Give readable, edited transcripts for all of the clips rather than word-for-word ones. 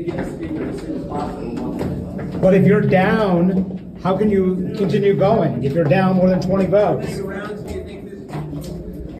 get a speaker as soon as possible. But if you're down, how can you continue going if you're down more than 20 votes?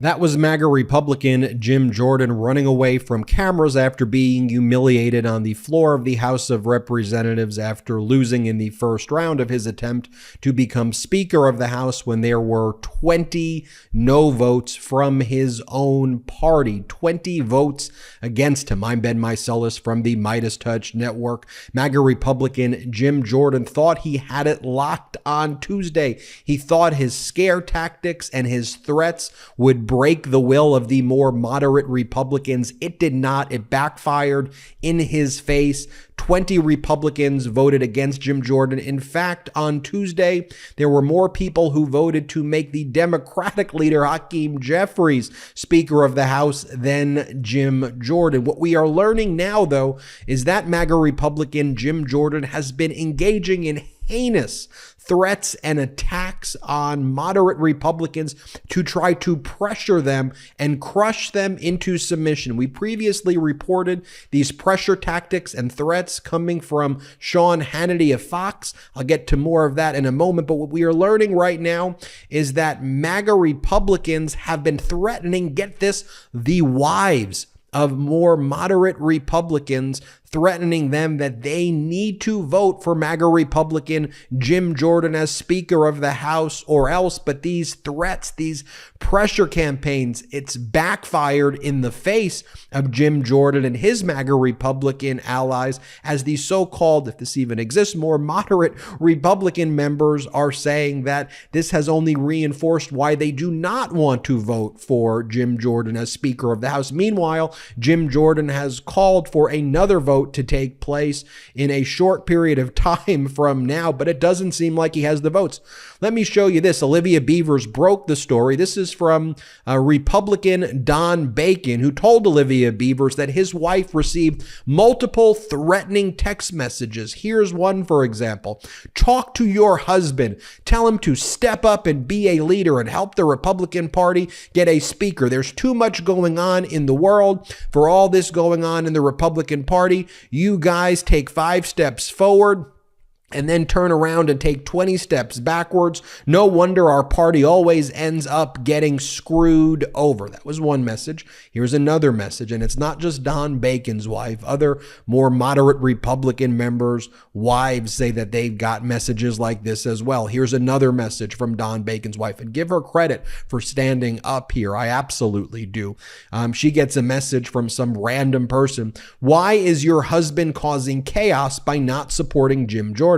That was MAGA Republican Jim Jordan running away from cameras after being humiliated on the floor of the House of Representatives after losing in the first round of his attempt to become Speaker of the House when there were 20 no votes from his own party, 20 votes against him. I'm Ben Meiselas from the MeidasTouch Network. MAGA Republican Jim Jordan thought he had it locked on Tuesday. He thought his scare tactics and his threats would break the will of the more moderate Republicans. It did not. It backfired in his face. 20 Republicans voted against Jim Jordan. In fact, on Tuesday, there were more people who voted to make the Democratic leader, Hakeem Jeffries, Speaker of the House than Jim Jordan. What we are learning now, though, is that MAGA Republican Jim Jordan has been engaging in heinous threats and attacks on moderate Republicans to try to pressure them and crush them into submission. We previously reported these pressure tactics and threats coming from Sean Hannity of Fox. I'll get to more of that in a moment, but what we are learning right now is that MAGA Republicans have been threatening, get this, the wives of more moderate Republicans, threatening them that they need to vote for MAGA Republican Jim Jordan as Speaker of the House or else. But these threats, these pressure campaigns, it's backfired in the face of Jim Jordan and his MAGA Republican allies, as the so-called, if this even exists, more moderate Republican members are saying that this has only reinforced why they do not want to vote for Jim Jordan as Speaker of the House. Meanwhile, Jim Jordan has called for another vote to take place in a short period of time from now, but it doesn't seem like he has the votes. Let me show you this. Olivia Beavers broke the story. This is from Republican Don Bacon, who told Olivia Beavers that his wife received multiple threatening text messages. Here's one, for example. Talk to your husband. Tell him to step up and be a leader and help the Republican Party get a speaker. There's too much going on in the world for all this going on in the Republican Party. You guys take 5 steps forward and then turn around and take 20 steps backwards. No wonder our party always ends up getting screwed over. That was one message. Here's another message, and it's not just Don Bacon's wife. Other more moderate Republican members' wives say that they've got messages like this as well. Here's another message from Don Bacon's wife, and give her credit for standing up here. I absolutely do. She gets a message from some random person. Why is your husband causing chaos by not supporting Jim Jordan?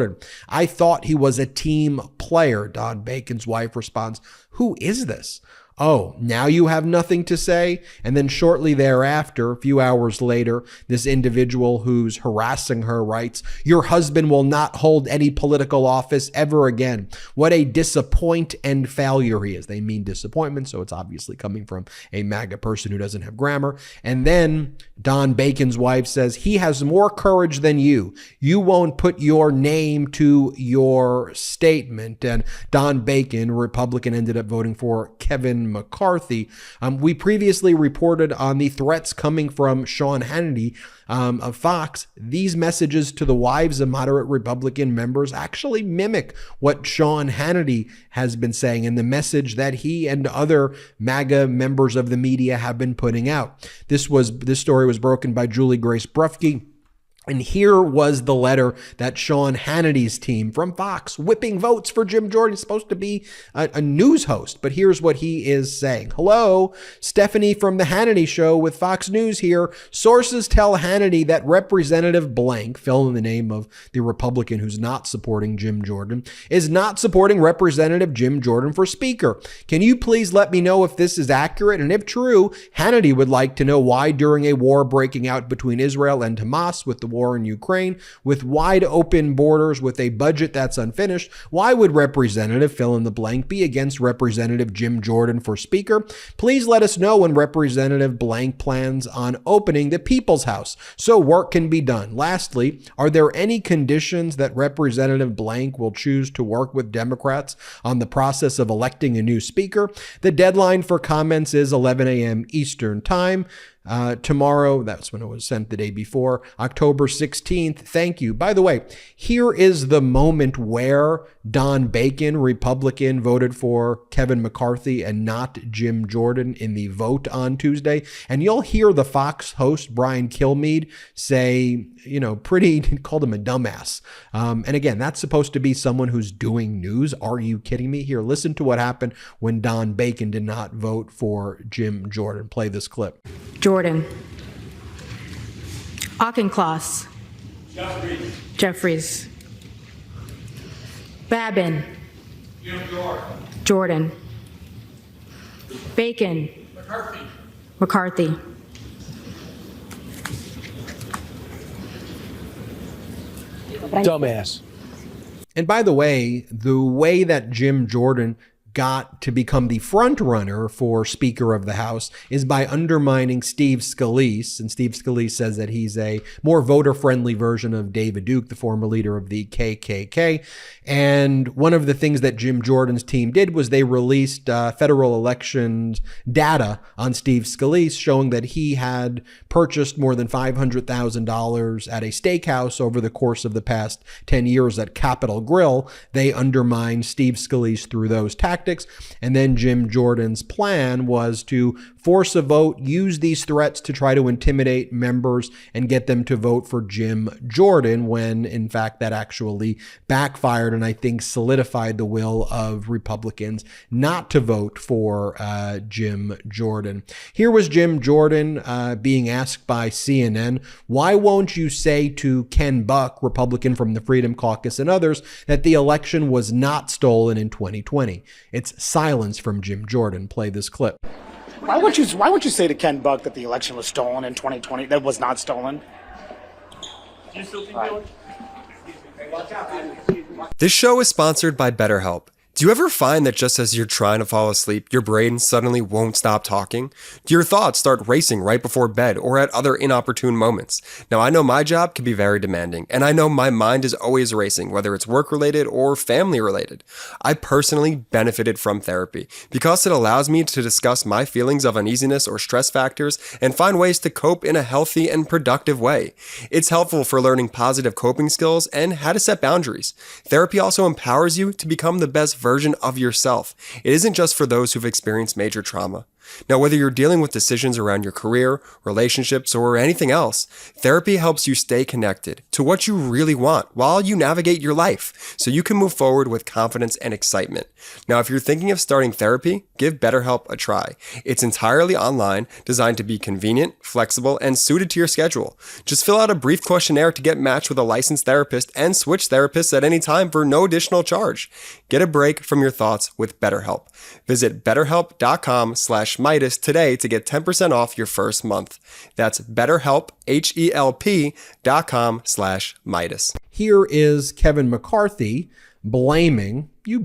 I thought he was a team player. Don Bacon's wife responds, who is this? Oh, now you have nothing to say? And then shortly thereafter, a few hours later, this individual who's harassing her writes, your husband will not hold any political office ever again. What a disappoint and failure he is. They mean disappointment, so it's obviously coming from a MAGA person who doesn't have grammar. And then Don Bacon's wife says, he has more courage than you. You won't put your name to your statement. And Don Bacon, Republican, ended up voting for Kevin McCarthy. We previously reported on the threats coming from Sean Hannity of Fox. These messages to the wives of moderate Republican members actually mimic what Sean Hannity has been saying and the message that he and other MAGA members of the media have been putting out. This story was broken by Julie Grace Brufke. And here was the letter that Sean Hannity's team from Fox, whipping votes for Jim Jordan, is supposed to be a news host. But here's what he is saying. Hello, Stephanie from the Hannity Show with Fox News here. Sources tell Hannity that Representative blank, fill in the name of the Republican who's not supporting Jim Jordan, is not supporting Representative Jim Jordan for Speaker. Can you please let me know if this is accurate? And if true, Hannity would like to know why during a war breaking out between Israel and Hamas with the war in Ukraine, with wide open borders, with a budget that's unfinished, why would Representative fill in the blank be against Representative Jim Jordan for Speaker? Please let us know when Representative blank plans on opening the People's House so work can be done. Lastly, are there any conditions that Representative blank will choose to work with Democrats on the process of electing a new speaker? The deadline for comments is 11 a.m. Eastern Time. tomorrow. That's when it was sent the day before, October 16th. Thank you. By the way, here is the moment where Don Bacon, Republican, voted for Kevin McCarthy and not Jim Jordan in the vote on Tuesday. And you'll hear the Fox host, Brian Kilmeade, say, called him a dumbass. And again, that's supposed to be someone who's doing news. Are you kidding me? Here, listen to what happened when Don Bacon did not vote for Jim Jordan. Play this clip. Jordan. Auchincloss. Jeffries. Babin. Jordan. Bacon. McCarthy. Dumbass. And by the way that Jim Jordan got to become the front runner for Speaker of the House is by undermining Steve Scalise. And Steve Scalise says that he's a more voter-friendly version of David Duke, the former leader of the KKK. And one of the things that Jim Jordan's team did was they released federal elections data on Steve Scalise, showing that he had purchased more than $500,000 at a steakhouse over the course of the past 10 years at Capitol Grill. They undermined Steve Scalise through those tactics. And then Jim Jordan's plan was to force a vote, use these threats to try to intimidate members and get them to vote for Jim Jordan, when in fact that actually backfired and I think solidified the will of Republicans not to vote for Jim Jordan. Here was Jim Jordan being asked by CNN, why won't you say to Ken Buck, Republican from the Freedom Caucus and others, that the election was not stolen in 2020? It's silence from Jim Jordan. Play this clip. Why would you say to Ken Buck that the election was stolen in 2020? That was not stolen. This show is sponsored by BetterHelp. Do you ever find that just as you're trying to fall asleep, your brain suddenly won't stop talking? Do your thoughts start racing right before bed or at other inopportune moments? Now, I know my job can be very demanding, and I know my mind is always racing, whether it's work-related or family-related. I personally benefited from therapy because it allows me to discuss my feelings of uneasiness or stress factors and find ways to cope in a healthy and productive way. It's helpful for learning positive coping skills and how to set boundaries. Therapy also empowers you to become the best version of yourself. It isn't just for those who've experienced major trauma. Now, whether you're dealing with decisions around your career, relationships, or anything else, therapy helps you stay connected to what you really want while you navigate your life, so you can move forward with confidence and excitement. Now, if you're thinking of starting therapy, give BetterHelp a try. It's entirely online, designed to be convenient, flexible, and suited to your schedule. Just fill out a brief questionnaire to get matched with a licensed therapist and switch therapists at any time for no additional charge. Get a break from your thoughts with BetterHelp. Visit BetterHelp.com/Meidas today to get 10% off your first month. That's BetterHelp, HELP.com/Meidas. Here is Kevin McCarthy blaming, you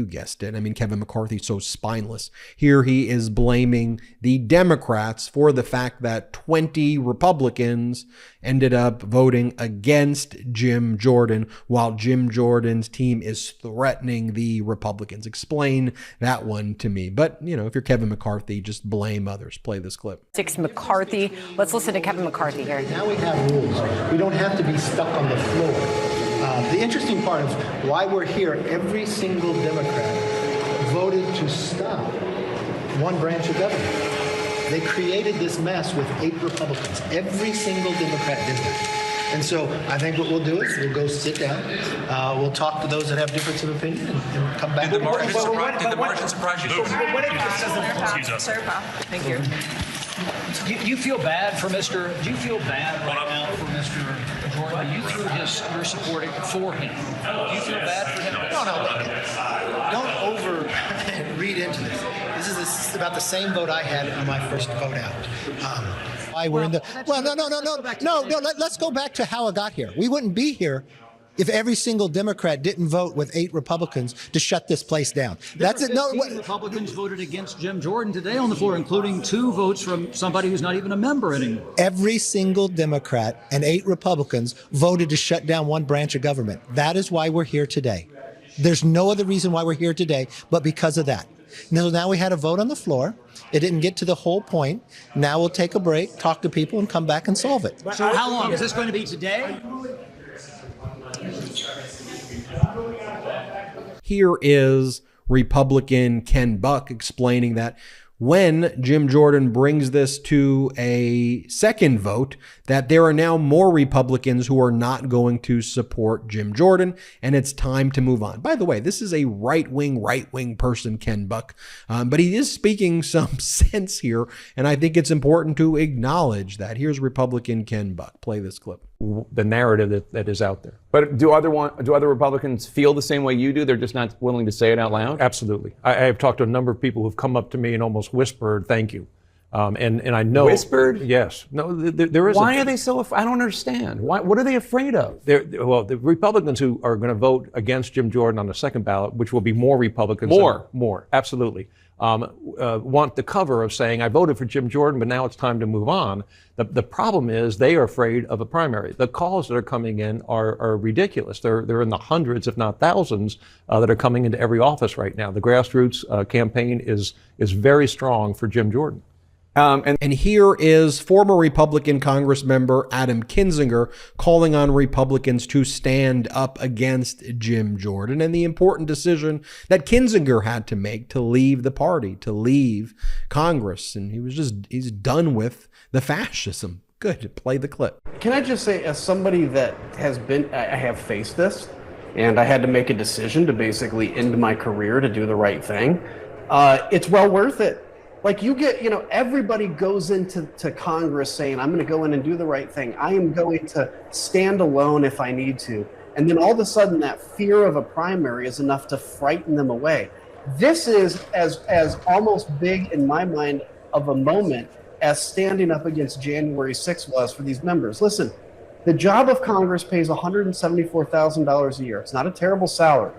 guessed it. I mean, Kevin McCarthy's so spineless. Here he is blaming the Democrats for the fact that 20 Republicans ended up voting against Jim Jordan while Jim Jordan's team is threatening the Republicans. Explain that one to me. But, if you're Kevin McCarthy, just blame others. Play this clip. McCarthy. Let's listen to Kevin McCarthy here. Now we have rules. We don't have to be stuck on the floor. The interesting part is why we're here, every single Democrat voted to stop one branch of government. They created this mess with 8 Republicans. Every single Democrat did that. And so I think what we'll do is we'll go sit down. We'll talk to those that have difference of opinion and come back. Did the margin surprise you? Thank you. Do you feel bad for Mr. Do you feel bad right now for Mr. Jordan? You threw your support for him. Do you feel bad for him? No. Don't over read into this. This is about the same vote I had on my first vote out. Why we're in the let's go back to how it got here. We wouldn't be here if every single Democrat didn't vote with 8 Republicans to shut this place down. That's it. No, Republicans voted against Jim Jordan today on the floor, including 2 votes from somebody who's not even a member anymore. Every single Democrat and 8 Republicans voted to shut down one branch of government. That is why we're here today. There's no other reason why we're here today but because of that. Now we had a vote on the floor. It didn't get to the whole point. Now we'll take a break, talk to people, and come back and solve it. So how long? Is this going to be today? Here is Republican Ken Buck explaining that when Jim Jordan brings this to a second vote, that there are now more Republicans who are not going to support Jim Jordan, and it's time to move on. By the way, this is a right-wing person, Ken Buck, but he is speaking some sense here, and I think it's important to acknowledge that. Here's Republican Ken Buck. Play this clip. The narrative that is out there. But do other Republicans feel the same way you do? They're just not willing to say it out loud? Absolutely. I have talked to a number of people who've come up to me and almost whispered, "Thank you." And I know. Whispered? Yes. No, there is. Why are they so? I don't understand. What are they afraid of? Well, the Republicans who are going to vote against Jim Jordan on the second ballot, which will be more Republicans. More. Absolutely. Want the cover of saying, I voted for Jim Jordan, but now it's time to move on. The problem is they are afraid of a primary. The calls that are coming in are ridiculous. They're in the hundreds, if not thousands, that are coming into every office right now. The grassroots campaign is very strong for Jim Jordan. And here is former Republican Congress member Adam Kinzinger calling on Republicans to stand up against Jim Jordan and the important decision that Kinzinger had to make to leave the party, to leave Congress. And he's done with the fascism. Good. Play the clip. Can I just say, as somebody that I have faced this, and I had to make a decision to basically end my career to do the right thing, it's well worth it. Like everybody goes into Congress saying, I'm going to go in and do the right thing. I am going to stand alone if I need to. And then all of a sudden that fear of a primary is enough to frighten them away. This is as almost big in my mind of a moment as standing up against January 6th was for these members. Listen, the job of Congress pays $174,000 a year. It's not a terrible salary.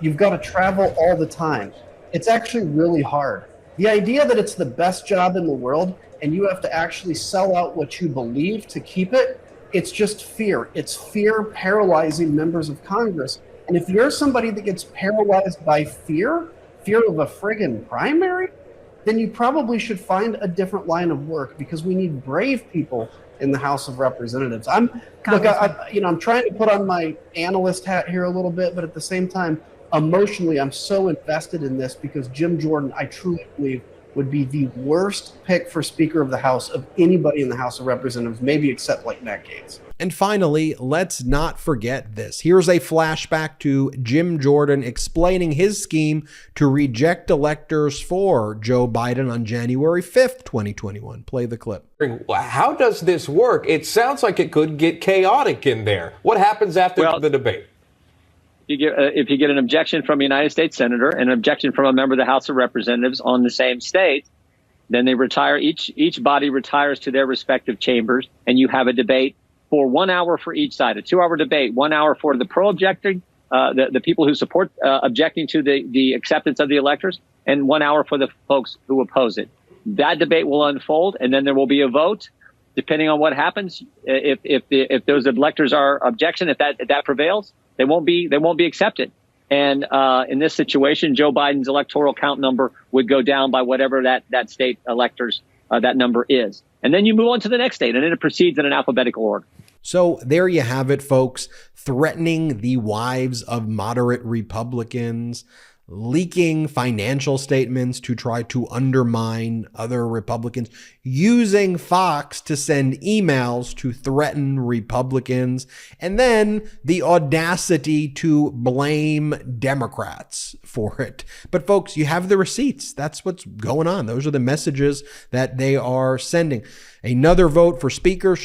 You've got to travel all the time. It's actually really hard. The idea that it's the best job in the world and you have to actually sell out what you believe to keep it, it's just fear. It's fear paralyzing members of Congress. And if you're somebody that gets paralyzed by fear of a friggin' primary, then you probably should find a different line of work, because we need brave people in the House of Representatives. I'm trying to put on my analyst hat here a little bit, but at the same time, emotionally, I'm so invested in this because Jim Jordan, I truly believe, would be the worst pick for Speaker of the House of anybody in the House of Representatives, maybe except like Matt Gaetz. And finally, let's not forget this. Here's a flashback to Jim Jordan explaining his scheme to reject electors for Joe Biden on January 5th, 2021. Play the clip. How does this work? It sounds like it could get chaotic in there. What happens after the debate? If you get an objection from a United States senator and an objection from a member of the House of Representatives on the same state, then they retire. Each body retires to their respective chambers, and you have a debate for 1 hour for each side, a 2-hour debate, 1 hour for the pro-objecting, the people who support objecting to the acceptance of the electors, and 1 hour for the folks who oppose it. That debate will unfold, and then there will be a vote. Depending on what happens, if those electors are objection, if that prevails, they won't be accepted. And in this situation, Joe Biden's electoral count number would go down by whatever that state electors that number is. And then you move on to the next state, and then it proceeds in an alphabetical order. So there you have it, folks. Threatening the wives of moderate Republicans, leaking financial statements to try to undermine other Republicans, using Fox to send emails to threaten Republicans, and then the audacity to blame Democrats for it. But folks, you have the receipts. That's what's going on. Those are the messages that they are sending. Another vote for Speaker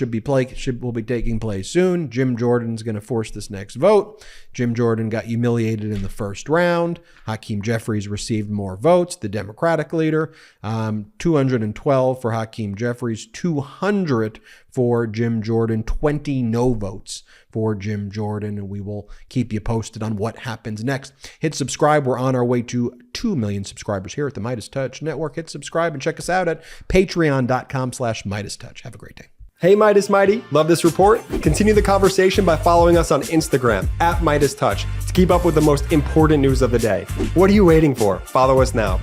will be taking place soon. Jim Jordan's going to force this next vote. Jim Jordan got humiliated in the first round. Hakeem Jeffries received more votes, the Democratic leader. 212 for Hakeem Jeffries, 200 for Jim Jordan, 20 no votes for Jim Jordan, and we will keep you posted on what happens next. Hit subscribe. We're on our way to 2 million subscribers here at the MeidasTouch Network. Hit subscribe and check us out at patreon.com/MeidasTouch. Have a great day. Hey Meidas Mighty, love this report? Continue the conversation by following us on Instagram @MeidasTouch to keep up with the most important news of the day. What are you waiting for? Follow us now.